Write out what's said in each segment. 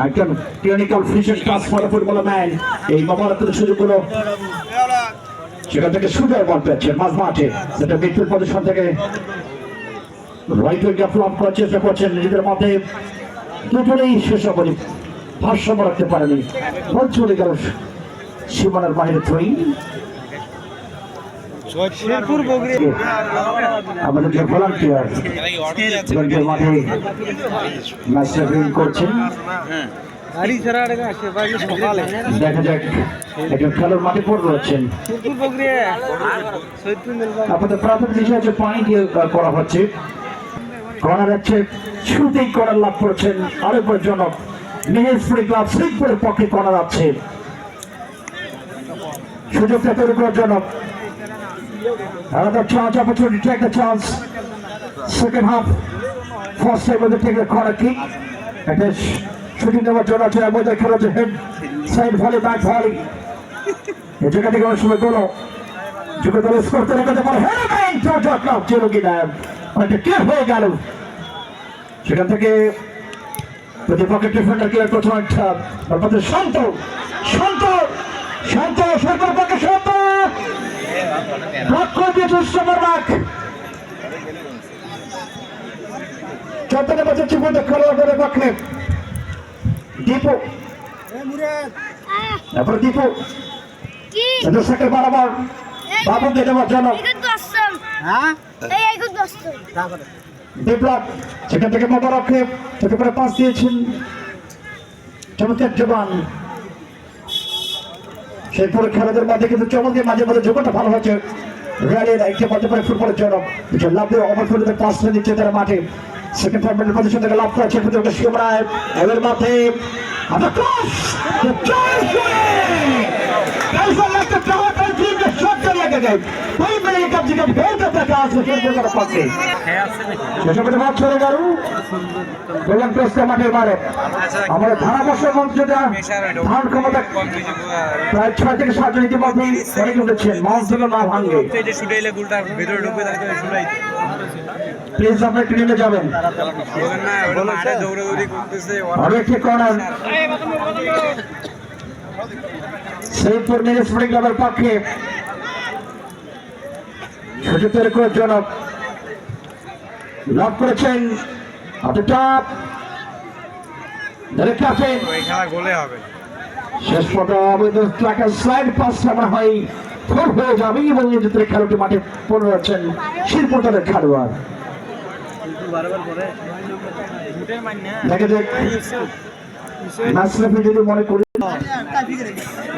একজন clinical finishing class follow footballer man এই মোবারকের সুযোগগুলো সেখান থেকে সুজয় বল পেয়েছেন মাঝ মাঠে সেটা মিডফিল্ড পজিশন থেকে রাইট উইঙ্গে ফ্লপ করার চেষ্টা করছেন নিজেদের মধ্যে দুজনেই শেষ অবধি ভারসাম্য রাখতে পারেনি বল চলে গেল সীমানার বাইরে থ্রোয়িং আমাদের যে ভলান্টিয়ার মাঠে ম্যাচ রেফারিং করছেন দেখা যাক একজন খেলোয়াড় মাঠে পড়ে রয়েছেন আপনাদের প্রাথমিক বিষয় হচ্ছে পানি দিয়ে করা হচ্ছে কর্নার হচ্ছে শুরুতেই কর্নার লাভ করেছেন আরেকবার জনক মেহেরপুরি ক্লাব শ্রীপুরের পক্ষে কর্নার আছে সুযোগটা তৈরি করার জন্য another chance opportunity to take the chance second half first time with the take the corner kick it is shooting দেওয়ার জন্য আছে আমাদের খেলা হচ্ছে head side volley back volley এই জায়গা থেকে অনেক সময় গোল যোগ্যতা স্কোর করে করতে পারে হেড জর্জ ক্লাব জিরো কিনা অনেকটা ক্লিয়ার হয়ে গেল সেখান থেকে প্রতিপক্ষের ডিফেন্ডার ক্লিয়ার করছে একটা তারপরে শান্ত শান্ত শান্ত সরকার পক্ষে শান্ত ব্লক করে দিয়েছে উৎসবের বাক 14 বছর জীবনে খেলোয়াড়দের পক্ষে দীপু তারপরে দীপু চন্দ্রশেখর বরাবর বাবুকে দেওয়ার জন্য বিপ্লব সেখান থেকে মোবারককে থেকে পরে পাস দিয়েছেন চমৎকার জবান সেই পরে খেলাদের মধ্যে কিন্তু চমৎকার মাঝে মাঝে যোগ্যতা ভালো হচ্ছে রিয়ালের একটি মধ্যে পরে ফুটবলের জন্য লাভ দিয়ে ওভারফিল্ডে পাস দিচ্ছে তারা মাঠে সেকেন্ড ফরম্যাটের পজিশন থেকে লাভ করেছে কিন্তু শিবরায় এর মাঠে আবার ক্রস আমাদের ধারাবর্ষের মধ্যে ধান ক্ষমতা প্রায় 6 থেকে 7 জন ইতিমধ্যেই অনেক উঠেছেন মাউন্ট ছিল না ভাঙ্গে প্লিজ আপনি ট্রেনে যাবেন আরেকটি কর্নার শ্রীপুর মিউনিসিপালিটি ক্লাবের পক্ষে সুযোগ তৈরি করার জন্য লাভ করেছেন শেষ পর্যন্ত স্লাইড পাস আমার হয় ফোর হয়ে যাবে এবং নিজেদের খেলোয়াড়টি মাঠে পড়ে রয়েছেন শিরপুর দলের খেলোয়াড় দেখা যাক নাসরিফ যদি মনে করি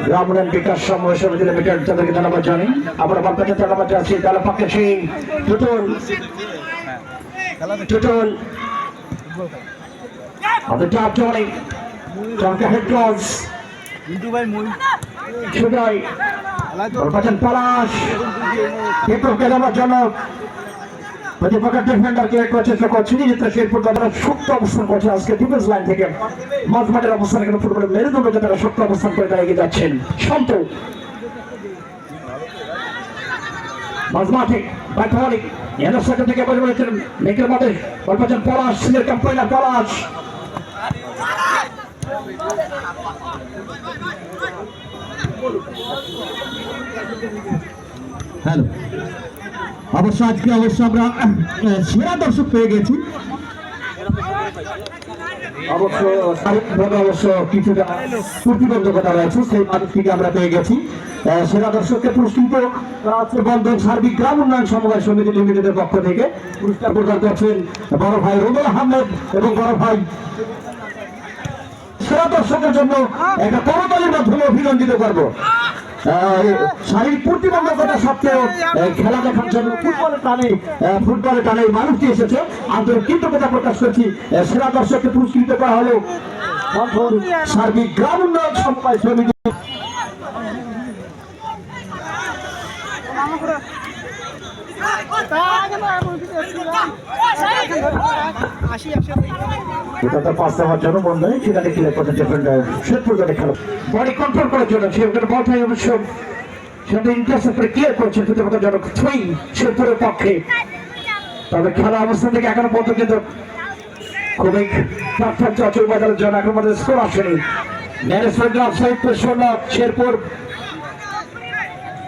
গ্রামীণ বিকাশ সময় সমিতির মিটার তাদেরকে ধন্যবাদ জানি আমরা বাচ্চাকে ধন্যবাদ জানাচ্ছি তাহলে পক্ষে সেই টুটুল আমাদের টপ জনি চমকা হেড ক্রস সুজয় বলছেন পলাশ বিপ্লবকে দেওয়ার জন্য প্রতিপক্ষের ডিফেন্ডার ক্লিয়ার করার চেষ্টা করছে নিজেদের শেরপুর তারা শক্ত অবস্থান করছে আজকে ডিফেন্স লাইন থেকে মাঝমাঠের অবস্থান এখানে ফুটবলের মেরুদণ্ডকে তারা শক্ত অবস্থান করে তারা এগিয়ে যাচ্ছেন শান্ত মাঝমাঠে ব্যাটবলিং এনার সাথে থেকে বলেছেন মেকের মাঠে বলছেন পলাশ সিনিয়র ক্যাম্পেইনার পলাশ হ্যালো অবশ্য আজকে আমরা সেরা দর্শক পেয়ে গেছি অবশ্য কিছুটা প্রতিবন্ধকতা রয়েছে সেই মানুষটিকে আমরা পেয়ে গেছি সেরা দর্শককে পুরস্কৃত বন্ধন সার্বিক গ্রাম উন্নয়ন সমবায় সমিতি লিমিটেডের পক্ষ থেকে পুরস্কার প্রদান করছেন বড় ভাই রুবেল আহমেদ এবং বড় ভাই সেরা দর্শকের জন্য একটা করতালির মাধ্যমে অভিনন্দিত করবো শারীরিক প্রতিবন্ধকতা সত্ত্বেও খেলা দেখার জন্য ফুটবলের টানে মানুষটি এসেছে আন্তরিক কৃতজ্ঞতা প্রকাশ করছি সেরা দর্শককে পুরস্কৃত করা হলো সার্বিক গ্রাম উন্নয়ন সমবায় সমিতি বডি কন্ট্রোল করার জন্য বলটাই অবশ্য ক্লিয়ার করেছেন শেরপুরের পক্ষে তবে খেলা অবস্থান থেকে এখনো পর্যন্ত কিন্তু খুবই প্রার্থন চচল বাজারের জন্য এখন আমাদের স্কোর আসেনি। ম্যানেজমেন্ট অফ সাহিত্য শূন্য, শেরপুর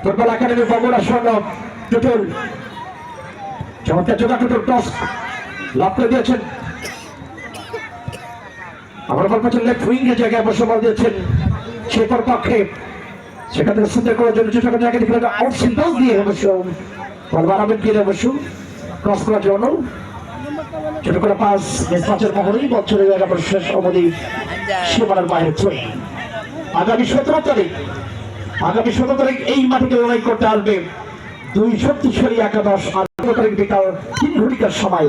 ফুটবল একাডেমি বগুড়া শূন্য। টুটুল চমৎকার যোগা, টুটুল টস লাভ করে দিয়েছেন। আবার বল পাচ্ছেন লেফট উইং এর জায়গায় বসে বল দিয়েছেন শেরপুর পক্ষে। সেখান থেকে সুন্দর করার জন্য চেষ্টা করে জায়গা দেখলেন আউট সিম্বল দিয়ে অবশ্য বল বাড়াবেন গিয়ে অবশ্য ক্রস করার জন্য ছোট করে পাস মিস পাঁচের মহরেই বল চলে যায় শেষ অবধি সীমানার বাইরে ছুঁয়ে। আগামী 17 তারিখ এই মাটিতে লড়াই করতে আসবে দুই শক্তিশালী একাদশ। আর 17 তারিখ বিকাল 3 ঘটিকার সময়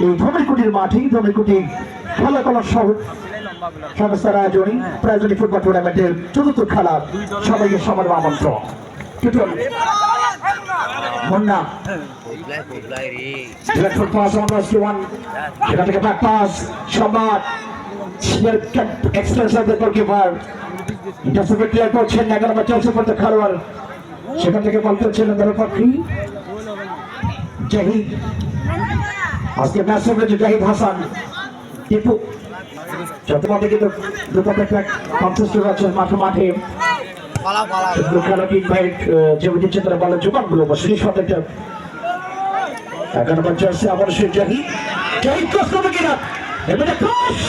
এই ধমেকুটির মাঠেই ধমেকুটি খেলা করার সংস্থার প্রায়োজনী ফুটবল টুর্নামেন্টের চতুর্থ খেলা সবাইকে সবার আমন্ত্রণ। মুন্না সেখান থেকে ব্যাক পাস সম্রাট এক্সপ্রেস গোলকিপার ইন্টারসেপ্ট ক্লিয়ার করছেন 11 নম্বর চার্জে পড়তে খেলোয়াড়। সেখান থেকে বল করছেন দলপক্ষী জাহিদ। আজকে ম্যাচ হয়েছে জাহিদ হাসান টিপু যতমাত্র কিন্তু দুপক্ষে কনসেস্ট আছে মাঠে খেলাটি ইনভাইট যেমন দিচ্ছে তারা বলের যোগানগুলো সেই সাথে 11 নম্বর জার্সি আবার সে জাহিদ ক্রস করবে কিনা এবারে ক্রস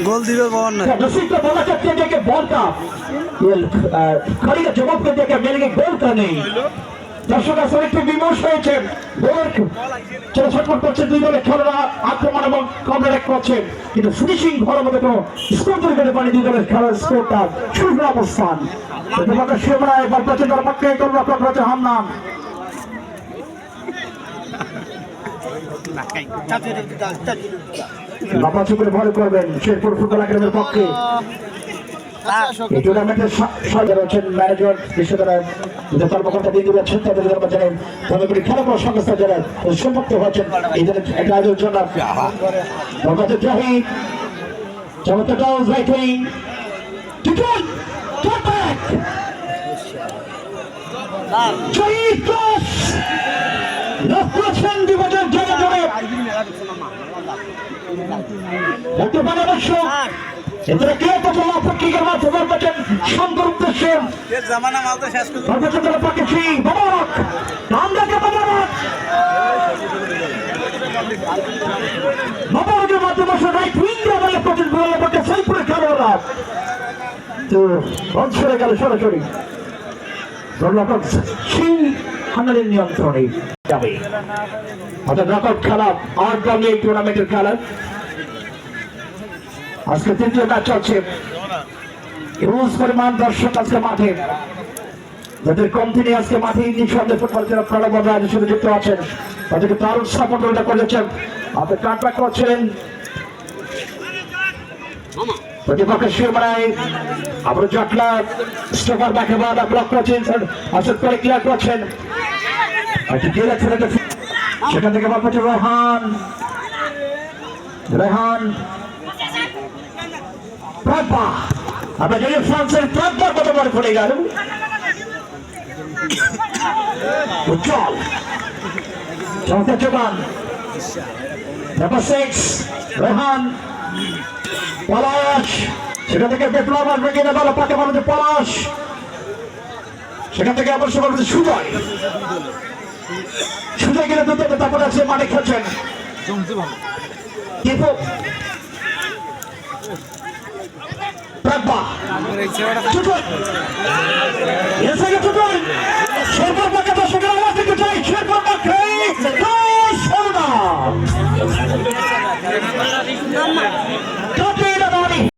গোল দিবে বল না रसिक बोला करते हैं कि बॉल का खड़ी का जवाब करते हैं कि मेरे के गोल का नहीं। দর্শক আসলে একটু বিমর্ষ হয়েছে। ছোট ছটফট করছে দুই দলের খেলোয়াড়রা আক্রমণ এবং কাউন্টার করছেন, কিন্তু ফিনিশিং ঘরের মধ্যে কোনো স্কোর তৈরি করতে পারেনি দুই দলের খেলার স্কোরটা শূন্য অবস্থান। তোমাকে শিবরায় বল করছেন তার পক্ষে করবো আপনার করছে হামনাম লাফাচু করে ভয় করবেন শেরপুর ফুটবল একাডেমির পক্ষে। এই টুর্নামেন্টের সাথে রয়েছেন ম্যানেজার বিশ্ববিদ্যালয়ের যে কর্মকর্তা বিন্দু রয়েছেন তাদের জানেন তবে খেলা করার সংস্থা যারা সম্পৃক্ত হয়েছেন এই ধরনের একটা আয়োজনের জন্য জাহিদ চমৎকার রাইট উইং এদের কে তো বলা পত্রিকার মাধ্যমে বলছেন সুন্দর উদ্দেশ্যে জামানা মালটা শেষ করে সর্বচন্দ্র পাকিছি বাবারক আমরাকে বাবারক বাবারকের মাধ্যমে রাইট উইং বলে প্রচুর বলে বলতে সাইপুরে খেলোয়াড়রা তো বল সরে গেল সরাসরি গোলরক্ষক সেই হানারের নিয়ন্ত্রণে যাবে। অর্থাৎ নকআউট খেলা আর এই টুর্নামেন্টের খেলা আজকে তৃতীয় ম্যাচ চলছে। হিউজ পরিমাণ দর্শক আজকে মাঠে, যাদের কম তিনি আজকে মাঠে নিঃসন্দেহে ফুটবল যারা প্রণব রাজের সাথে যুক্ত আছেন তাদেরকে দারুণ সাপোর্টটা করেছেন। আপনি কাটব্যাক করছিলেন প্রতিপক্ষের শিরমানায় আবার জটলা স্টোপার ব্যাকে বাধা ব্লক করছেন আসলে করে ক্লিয়ার করছেন সেখান থেকে বল পাচ্ছে রেহান প্রাগবা। আমরা জানি ফ্রান্সের প্রাগবার কতবার পড়ে গেল উজ্জ্বল চমৎকার যোগান নাম্বার 6 রেহান পলাশ। সেখান থেকে বিপ্লব আসবে কিনা বলো পাকে বলো যে পলাশ। সেখান থেকে আবার সবার সুজয় সুজয় কিনা দুটো তারপরে আছে মাঠে খেলছেন দীপু প্রাগবা শেরপুর পক্ষে দর্শকের আওয়াজ দিতে চাই শেরপুর পক্ষে